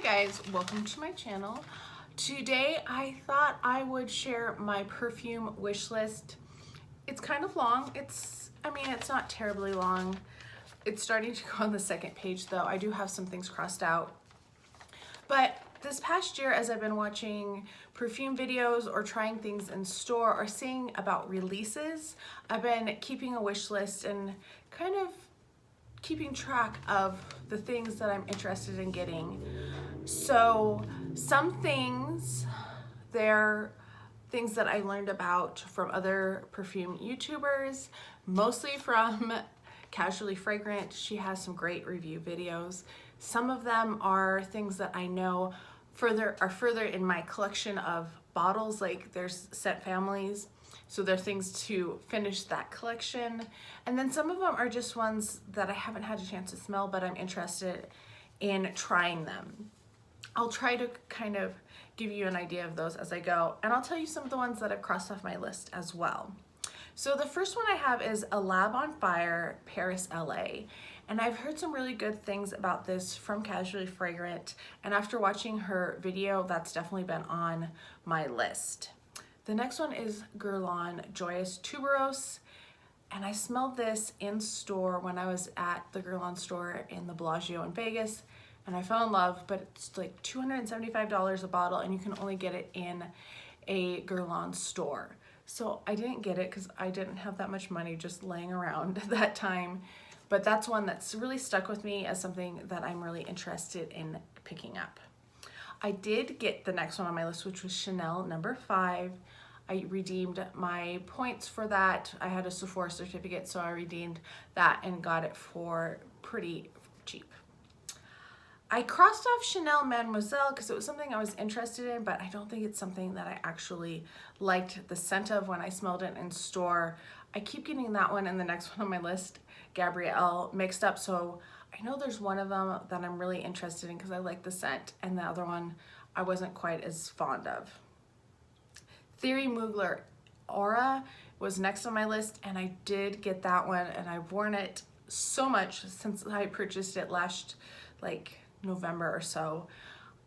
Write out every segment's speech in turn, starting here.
guys, welcome to my channel. Today I thought I would share my perfume wish list. It's kind of long. It's not terribly long. It's starting to go on the second page though. I do have some things crossed out. But this past year, as I've been watching perfume videos or trying things in store or seeing about releases, I've been keeping a wish list and kind of keeping track of the things that I'm interested in getting. So some things, they're things that I learned about from other perfume YouTubers, mostly from Casually Fragrant. She has some great review videos. Some of them are things that I know are further in my collection of bottles, like there's scent families. So they're things to finish that collection. And then some of them are just ones that I haven't had a chance to smell, but I'm interested in trying them. I'll try to kind of give you an idea of those as I go, and I'll tell you some of the ones that I've crossed off my list as well. So the first one I have is A Lab on Fire, Paris, LA. And I've heard some really good things about this from Casually Fragrant, and after watching her video, that's definitely been on my list. The next one is Guerlain Joyous Tuberose, and I smelled this in store when I was at the Guerlain store in the Bellagio in Vegas, and I fell in love, but it's like $275 a bottle, and you can only get it in a Guerlain store. So I didn't get it because I didn't have that much money just laying around at that time, but that's one that's really stuck with me as something that I'm really interested in picking up. I did get the next one on my list, which was Chanel No. 5. I redeemed my points for that. I had a Sephora certificate, so I redeemed that and got it for pretty cheap. I crossed off Chanel Mademoiselle because it was something I was interested in, but I don't think it's something that I actually liked the scent of when I smelled it in store. I keep getting that one and the next one on my list, Gabrielle, mixed up, so I know there's one of them that I'm really interested in because I like the scent, and the other one I wasn't quite as fond of. Thierry Mugler Aura was next on my list, and I did get that one, and I've worn it so much since I purchased it last November or so.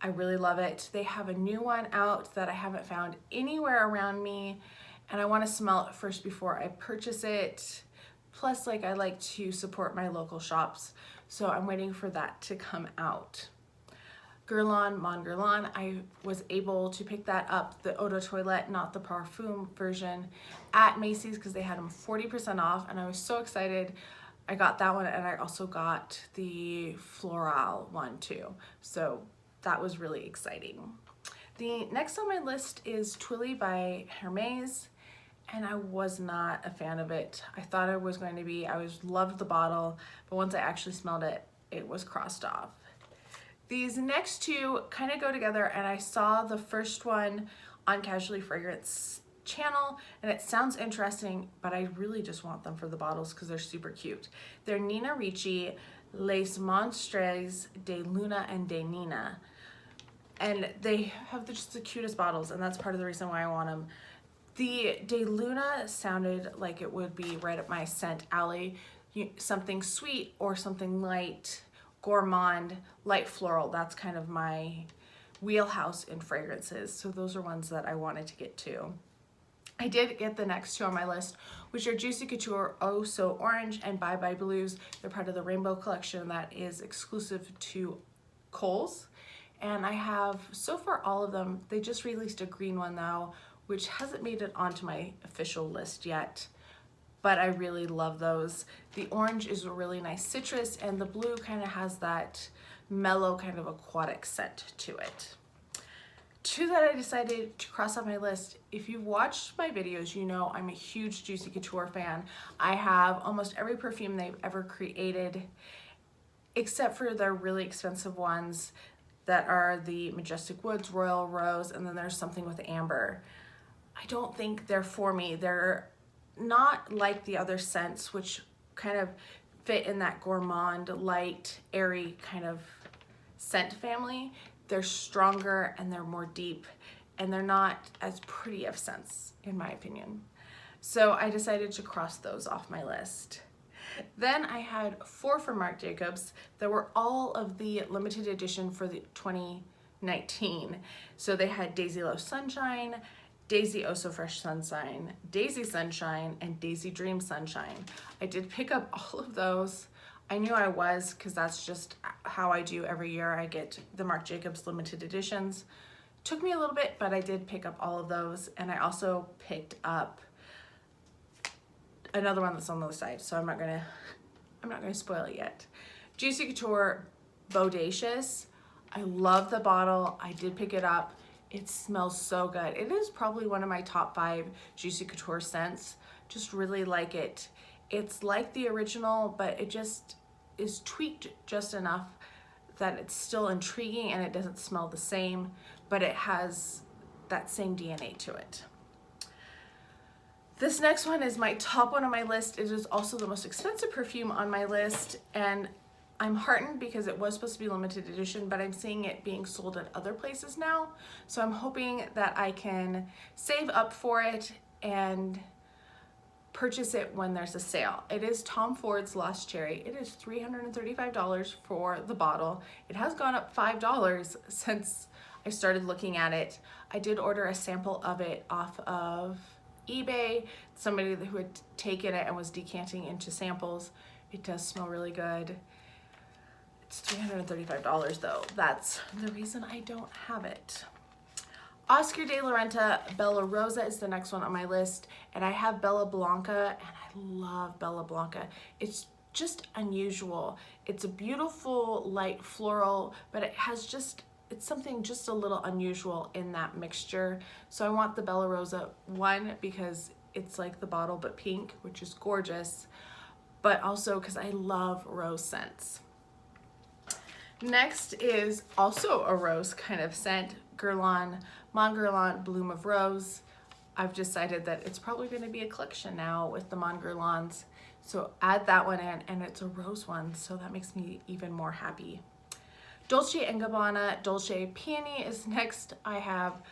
I really love it. They have a new one out that I haven't found anywhere around me, and I want to smell it first before I purchase it. Plus, I like to support my local shops, so I'm waiting for that to come out. Guerlain Mon Guerlain, I was able to pick that up, the Eau de Toilette, not the Parfum version, at Macy's because they had them 40% off, and I was so excited. I got that one, and I also got the Floral one too, so that was really exciting. The next on my list is Twilly by Hermes, and I was not a fan of it. I thought I was going to be. Loved the bottle, but once I actually smelled it, it was crossed off. These next two kind of go together, and I saw the first one on Casually Fragrance channel, and it sounds interesting, but I really just want them for the bottles because they're super cute. They're Nina Ricci Les Monstres de Luna and de Nina, and they have just the cutest bottles, and that's part of the reason why I want them. The De Luna sounded like it would be right up my scent alley, something sweet or something light, gourmand, light floral. That's kind of my wheelhouse in fragrances, so those are ones that I wanted to get to. I did get the next two on my list, which are Juicy Couture Oh So Orange and Bye Bye Blues. They're part of the Rainbow collection that is exclusive to Kohl's, and I have so far all of them. They just released a green one though, which hasn't made it onto my official list yet, but I really love those. The orange is a really nice citrus, and the blue kind of has that mellow kind of aquatic scent to it. Two that I decided to cross off my list. If you've watched my videos, you know I'm a huge Juicy Couture fan. I have almost every perfume they've ever created, except for their really expensive ones that are the Majestic Woods, Royal Rose, and then there's something with amber. I don't think they're for me. They're not like the other scents, which kind of fit in that gourmand, light, airy kind of scent family. They're stronger and they're more deep, and they're not as pretty of scents, in my opinion. So I decided to cross those off my list. Then I had 4 from Marc Jacobs that were all of the limited edition for the 2019. So they had Daisy Love Sunshine, Daisy Oh So Fresh Sunshine, Daisy Sunshine, and Daisy Dream Sunshine. I did pick up all of those. I knew I was, because that's just how I do every year. I get the Marc Jacobs limited editions. Took me a little bit, but I did pick up all of those. And I also picked up another one that's on the other side, so I'm not gonna spoil it yet. Juicy Couture Bodacious. I love the bottle. I did pick it up. It smells so good. It is probably one of my top 5 Juicy Couture scents. Just really like it. It's like the original, but it just is tweaked just enough that it's still intriguing and it doesn't smell the same, but it has that same DNA to it. This next one is my top one on my list. It is also the most expensive perfume on my list, and I'm heartened because it was supposed to be limited edition, but I'm seeing it being sold at other places now. So I'm hoping that I can save up for it and purchase it when there's a sale. It is Tom Ford's Lost Cherry. It is $335 for the bottle. It has gone up $5 since I started looking at it. I did order a sample of it off of eBay, somebody who had taken it and was decanting into samples. It does smell really good. It's $335 though. That's the reason I don't have it. Oscar de la Renta Bella Rosa is the next one on my list, and I have Bella Blanca, and I love Bella Blanca. It's just unusual. It's a beautiful light floral, but it has just, it's something just a little unusual in that mixture. So I want the Bella Rosa one because it's like the bottle but pink, which is gorgeous, but also because I love rose scents. Next is also a rose kind of scent, Guerlain, Mon Guerlain Bloom of Rose. I've decided that it's probably going to be a collection now with the Mon Guerlains. So add that one in, and it's a rose one, so that makes me even more happy. Dolce & Gabbana Dolce Peony is next. I have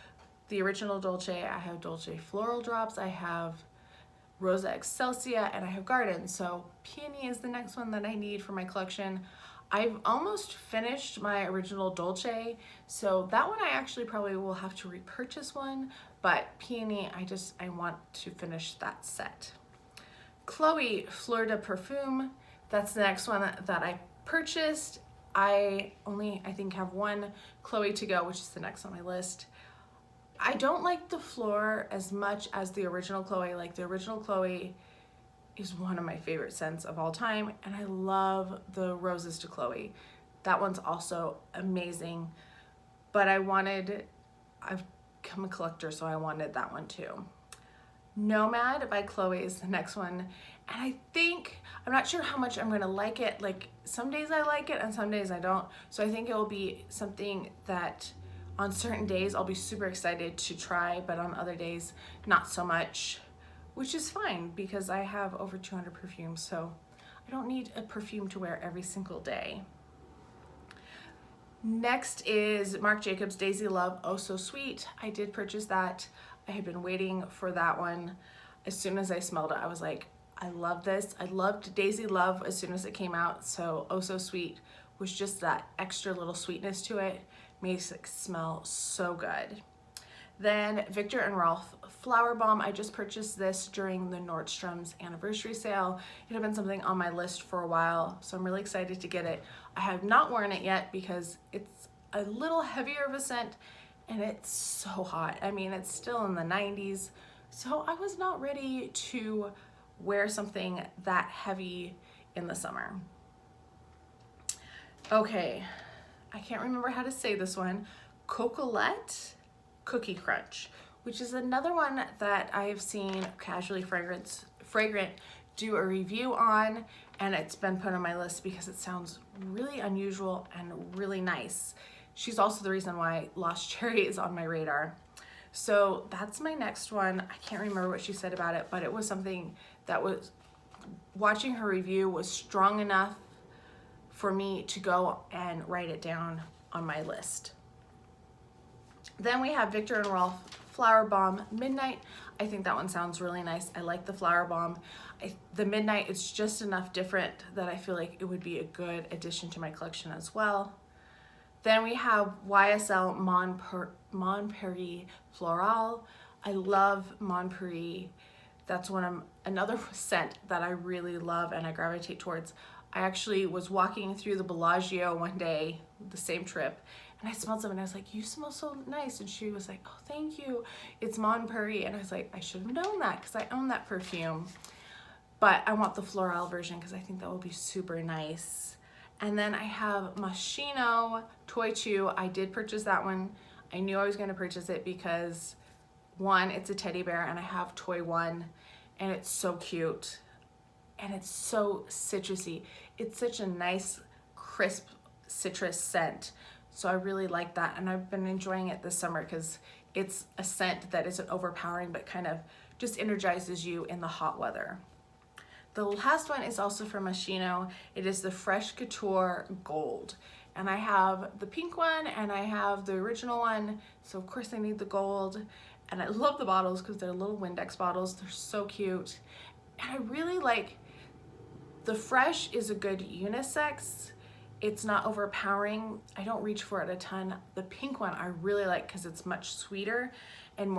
the original Dolce, I have Dolce Floral Drops, I have Rosa Excelsia, and I have Garden. So Peony is the next one that I need for my collection. I've almost finished my original Dolce, so that one I actually probably will have to repurchase one, but Peony, I want to finish that set. Chloe Fleur de Perfume, that's the next one that I purchased. I think have one Chloe to go, which is the next on my list. I don't like the Fleur as much as the original Chloe. Like, the original Chloe is one of my favorite scents of all time, and I love the Roses de Chloe. That one's also amazing, but I've become a collector, so I wanted that one too. Nomad by Chloe is the next one, and I'm not sure how much I'm gonna like it. Like, some days I like it and some days I don't, so I think it will be something that on certain days I'll be super excited to try, but on other days not so much, which is fine because I have over 200 perfumes, so I don't need a perfume to wear every single day. Next is Marc Jacobs Daisy Love Oh So Sweet. I did purchase that. I had been waiting for that one. As soon as I smelled it, I was like, I love this. I loved Daisy Love as soon as it came out, so Oh So Sweet was just that extra little sweetness to it. Makes it smell so good. Then Viktor and Rolf Flower Bomb. I just purchased this during the Nordstrom's anniversary sale. It had been something on my list for a while, so I'm really excited to get it. I have not worn it yet because it's a little heavier of a scent and it's so hot. I mean, it's still in the 90s, so I was not ready to wear something that heavy in the summer. Okay, I can't remember how to say this one. Cocolette Cookie Crunch, which is another one that I have seen Casually Fragrant do a review on, and it's been put on my list because it sounds really unusual and really nice. She's also the reason why Lost Cherry is on my radar. So that's my next one. I can't remember what she said about it, but it was something that was, watching her review was strong enough for me to go and write it down on my list. Then we have Viktor and Rolf Flower Bomb Midnight. I think that one sounds really nice. I like the Flower Bomb. The Midnight is just enough different that I feel like it would be a good addition to my collection as well. Then we have YSL Mon Paris Floral. I love Mon Paris. That's another scent that I really love and I gravitate towards. I actually was walking through the Bellagio one day, the same trip, and I smelled something and I was like, you smell so nice. And she was like, oh, thank you. It's Mon Paris. And I was like, I should have known that because I own that perfume. But I want the floral version because I think that will be super nice. And then I have Moschino Toy Chew. I did purchase that one. I knew I was going to purchase it because one, it's a teddy bear and I have Toy One and it's so cute and it's so citrusy. It's such a nice crisp citrus scent. So I really like that and I've been enjoying it this summer because it's a scent that isn't overpowering but kind of just energizes you in the hot weather. The last one is also from Moschino. It is the Fresh Couture Gold. And I have the pink one and I have the original one. So of course I need the gold. And I love the bottles because they're little Windex bottles. They're so cute. And I really like, the Fresh is a good unisex. It's not overpowering. I don't reach for it a ton. The pink one I really like because it's much sweeter and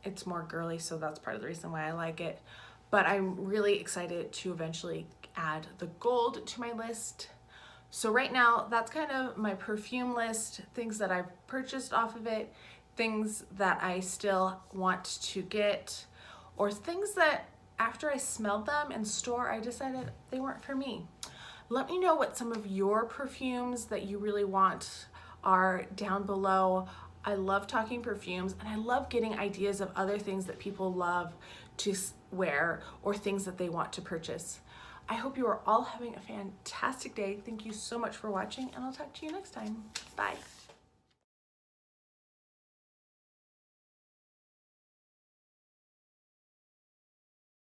it's more girly. So that's part of the reason why I like it. But I'm really excited to eventually add the gold to my list. So right now, that's kind of my perfume list, things that I've purchased off of it, things that I still want to get, or things that after I smelled them in store, I decided they weren't for me. Let me know what some of your perfumes that you really want are down below. I love talking perfumes and I love getting ideas of other things that people love to wear or things that they want to purchase. I hope you are all having a fantastic day. Thank you so much for watching and I'll talk to you next time. Bye.